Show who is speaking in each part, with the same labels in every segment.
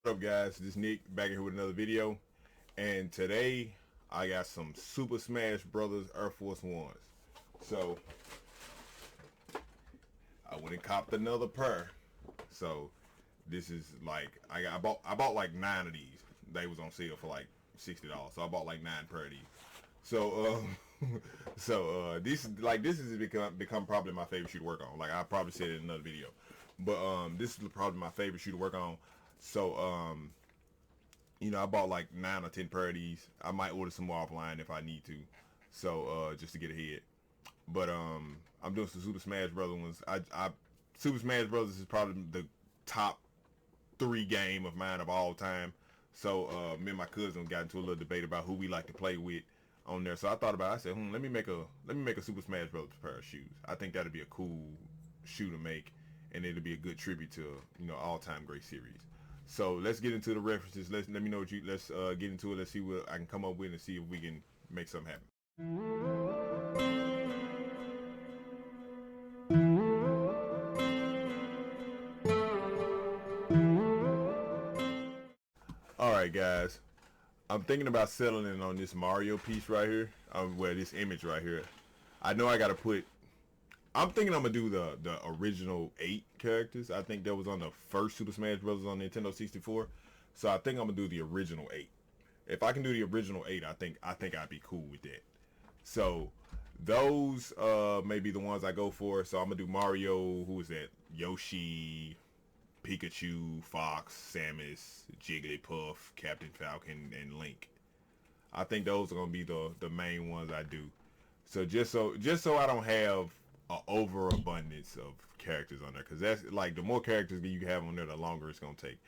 Speaker 1: What up, guys? This is Nick back here with another video, and today I got some Super Smash Brothers Air Force Ones. So I went and copped another pair. So this is like I bought like 9 of these. They was on sale for like $60, so I bought like 9 pair of these. So this has become probably my favorite shoe to work on. Like I probably said it in another video, but this is probably my favorite shoe to work on. So I bought like 9 or 10 pair of these. I might order some more offline if I need to. So just to get ahead. But I'm doing some Super Smash Brothers ones. I Super Smash Brothers is probably the top 3 game of mine of all time. So me and my cousin got into a little debate about who we like to play with on there. So I thought about it. I said, let me make a Super Smash Brothers pair of shoes. I think that'd be a cool shoe to make, and it'll be a good tribute to all time great series. So let's get into the references. Let me know what you. Let's get into it. Let's see what I can come up with and see if we can make something happen. All right, guys. I'm thinking about settling on this Mario piece right here. Well, this image right here. I know I gotta put. I'm thinking I'm gonna do the original 8 characters. I think that was on the first Super Smash Bros. On Nintendo 64. So I think I'm gonna do the original 8. If I can do the original 8, I think I'd be cool with that. So those may be the ones I go for. So I'm gonna do Mario. Who is that? Yoshi, Pikachu, Fox, Samus, Jigglypuff, Captain Falcon, and Link. I think those are gonna be the main ones I do. So just so I don't have an overabundance of characters on there, because that's like the more characters that you have on there, the longer it's gonna take.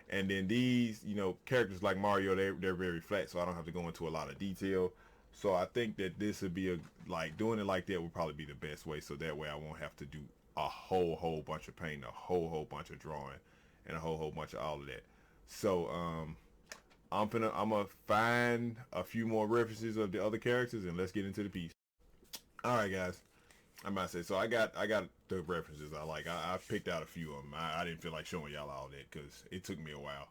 Speaker 1: And then these, characters like Mario, they're very flat, so I don't have to go into a lot of detail. So I think that this would be like doing it like that would probably be the best way. So that way I won't have to do a whole bunch of painting, a whole bunch of drawing, and a whole bunch of all of that. So I'm gonna find a few more references of the other characters, and let's get into the piece. All right, guys. I'm about to say, so I got the references I like. I picked out a few of them. I didn't feel like showing y'all all that because it took me a while.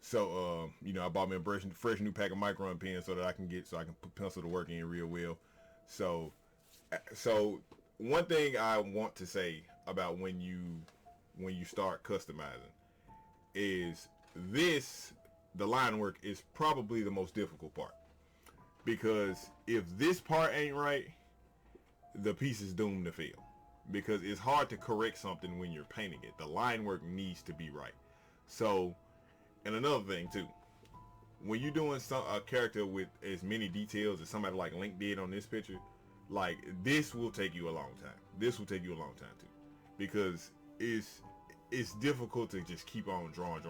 Speaker 1: So I bought me a fresh new pack of micron pens so that I can put pencil to work in real well. So one thing I want to say about when you start customizing is the line work is probably the most difficult part, because if this part ain't right, the piece is doomed to fail, because it's hard to correct something when you're painting it. The line work needs to be right. So, and another thing too, when you're doing a character with as many details as somebody like Link did on this picture, like this will take you a long time. This will take you a long time too, because it's difficult to just keep on drawing.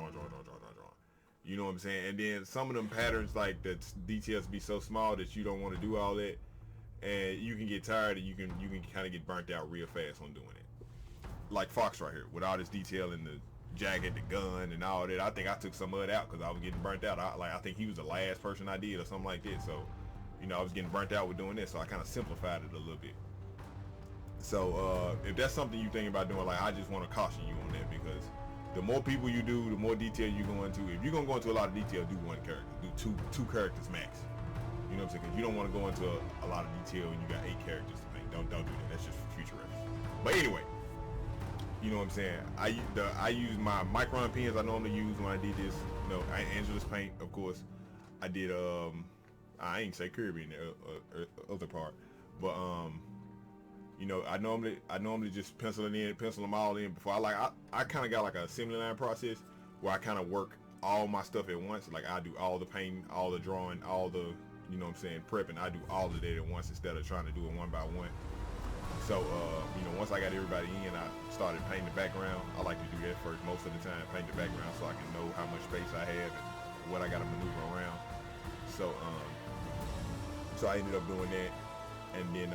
Speaker 1: You know what I'm saying? And then some of them patterns, like the details be so small that you don't want to do all that, and you can get tired, and you can kind of get burnt out real fast on doing it. Like Fox right here with all this detail in the jacket, the gun, and all that. I think I took some of it out because I was getting burnt out. I think he was the last person I did or something like that. So I was getting burnt out with doing this, so I kind of simplified it a little bit. So if that's something you think about doing, like, I just want to caution you on that, because the more people you do, the more detail you go into. If you're gonna go into a lot of detail, do one character, do two characters max. You know what I'm saying? Because you don't want to go into a lot of detail and you got 8 characters to paint. Don't do that. That's just for future reference. But anyway, you know what I'm saying? I use my micron pens I normally use when I did this. Angelus paint, of course. I did I ain't say Kirby in the other part, but I normally just pencil them all in before I kind of got like a assembly line process where I kind of work all my stuff at once. Like I do all the painting, all the drawing, all the prepping. I do all of that at once instead of trying to do it one by one. So once I got everybody in, I started painting the background. I like to do that first most of the time, paint the background so I can know how much space I have and what I got to maneuver around. So I ended up doing that, and then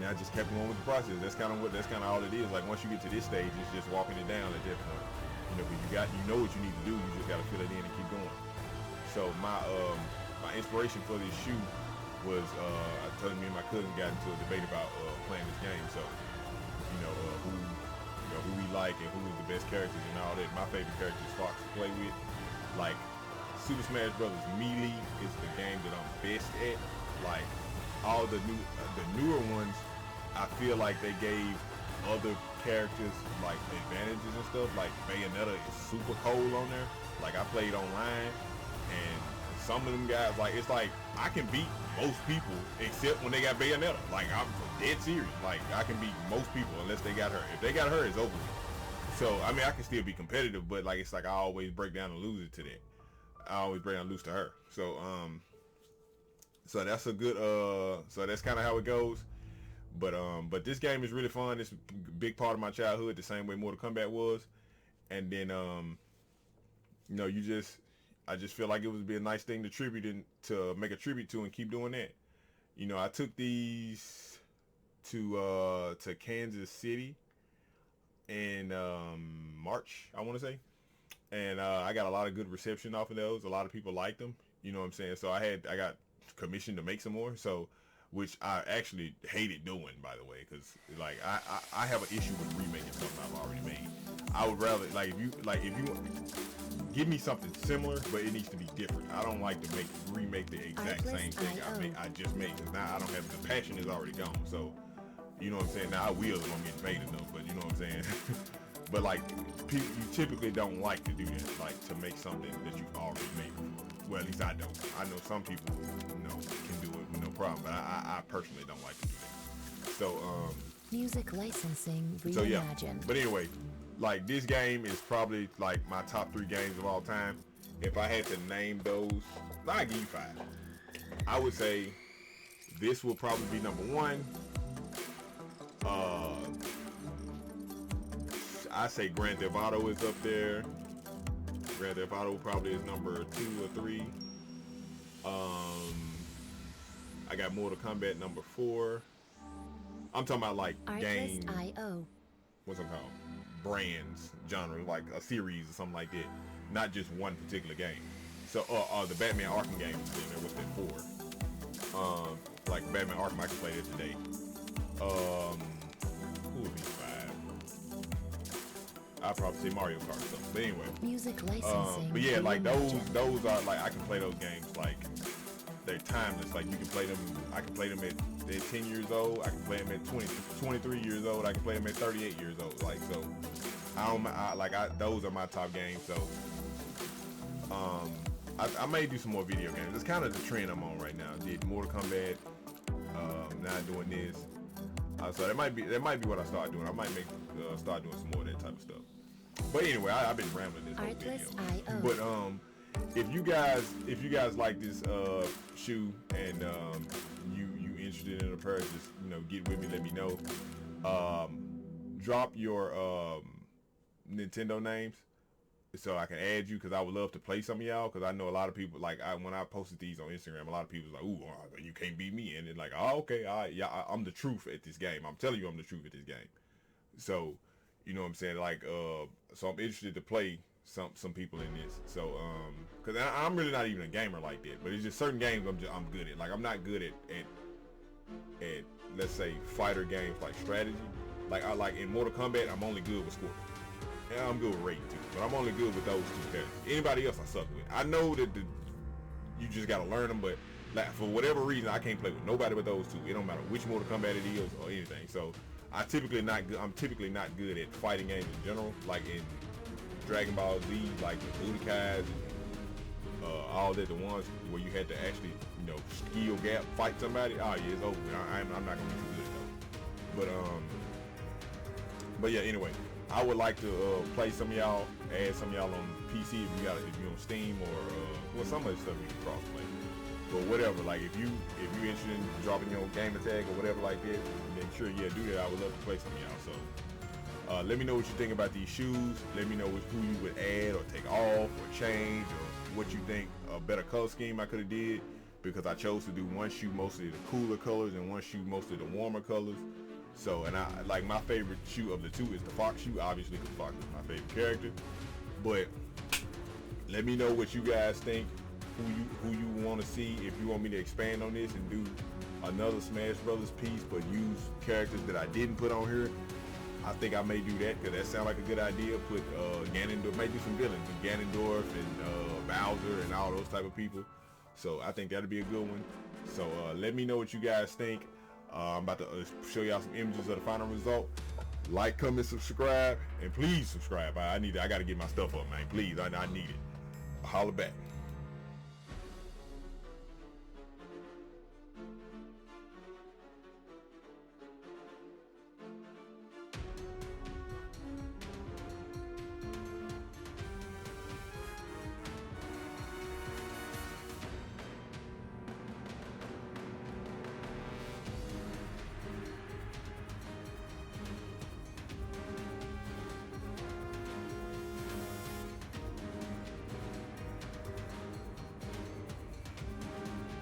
Speaker 1: I just kept going with the process. That's kind of all it is. Like once you get to this stage, it's just walking it down at that point. Because you know what you need to do. You just got to fill it in and keep going. So my inspiration for this shoe was I told me and my cousin got into a debate about playing this game. So who who we like and who is the best characters and all that. My favorite character is Fox to play with. Like Super Smash Brothers Melee is the game that I'm best at. Like all the newer ones, I feel like they gave other characters like advantages and stuff. Like Bayonetta is super cold on there. Like I played online and some of them guys, like it's like I can beat most people except when they got Bayonetta. Like I'm dead serious. Like I can beat most people unless they got her. If they got her, it's over with. So I mean I can still be competitive, but like it's like I always break down and lose it to that. I always break down and lose to her. So so that's a good so that's kind of how it goes. But this game is really fun. It's a big part of my childhood, the same way Mortal Kombat was. And then you know, I just feel like it would be a nice thing to make a tribute to and keep doing that. You know, I took these to Kansas City in March, I want to say, and I got a lot of good reception off of those. A lot of people liked them. You know what I'm saying? So I got commissioned to make some more. So, which I actually hated doing, by the way, because like I have an issue with remaking something I've already made. I would rather if you give me something similar, but it needs to be different. I don't like to remake the exact same thing I just made. Cause now I don't have the passion is already gone. So, you know what I'm saying? Now I will if I'm getting paid enough, but you know what I'm saying? But like, you typically don't like to do that, like to make something that you've already made before. Well, at least I don't. I know some people, you know, can do it with no problem, but I personally don't like to do that. So,
Speaker 2: music licensing reimagined.
Speaker 1: So yeah. But anyway, like this game is probably like my top 3 games of all time. If I had to name those, I'd give you 5. I would say this will probably be number 1. I say Grand Theft Auto is up there. Grand Theft Auto probably is number 2 or 3. I got Mortal Kombat number 4. I'm talking about like games. What's it called? Brands, genre, like a series or something like that. Not just one particular game. So, the Batman Arkham game is in there with that 4. Like Batman Arkham, I can play that today. Who would be 5? I'd probably say Mario Kart or something. But anyway.
Speaker 2: Music licensing.
Speaker 1: But yeah, like those are like I can play those games like they're timeless. Like you can play them. I can play them at 10 years old. I can play them at 23 years old. I can play them at 38 years old. Like so, those are my top games. So, I may do some more video games. It's kind of the trend I'm on right now. I did Mortal Kombat. Now doing this. So that might be what I start doing. I might start doing some more of that type of stuff. But anyway, I've been rambling this whole video. But if you guys like this shoe and you interested in a pair, just get with me. Let me know. Drop your Nintendo names so I can add you, because I would love to play some of y'all, because I know a lot of people, like when I posted these on Instagram, a lot of people was like, ooh, you can't beat me, and it's like, oh, okay, I'm the truth at this game. I'm telling you I'm the truth at this game. So you know what I'm saying, like so I'm interested to play some people in this. So because I'm really not even a gamer like that, but it's just certain games I'm good at. Like I'm not good at let's say fighter games like strategy. Like I like in Mortal Kombat, I'm only good with Scorpion. Yeah, I'm good with Raiden too, but I'm only good with those 2 characters. Anybody else I suck with. I know that you just gotta learn them, but like for whatever reason I can't play with nobody but those 2. It don't matter which Mortal Kombat it is or anything. So I'm typically not good at fighting games in general, like in Dragon Ball Z, like the Budokais, all that, the ones where you had to actually, skill gap fight somebody. Oh yeah, it's over. I'm not gonna be too good at those. But yeah, anyway, I would like to play some of y'all, add some of y'all on PC if you're on Steam or some of the stuff you can cross play. But whatever, like if you interested in dropping your gamer tag or whatever like that, then sure, yeah, do that. I would love to play some of y'all. So let me know what you think about these shoes. Let me know who you would add or take off or change, or what you think a better color scheme I could have did, because I chose to do one shoe mostly the cooler colors and one shoe mostly the warmer colors. So, and I like my favorite shoe of the 2 is the Fox shoe, obviously, because Fox is my favorite character. But let me know what you guys think, who you want to see, if you want me to expand on this and do another Smash Brothers piece, but use characters that I didn't put on here. I think I may do that because that sounds like a good idea. Put Ganondorf, maybe some villains, Ganondorf and Bowser and all those type of people. So I think that'd be a good one. So let me know what you guys think. I'm about to show y'all some images of the final result. Like, comment, subscribe, and please subscribe. I gotta get my stuff up, man. Please, I need it. Holla back.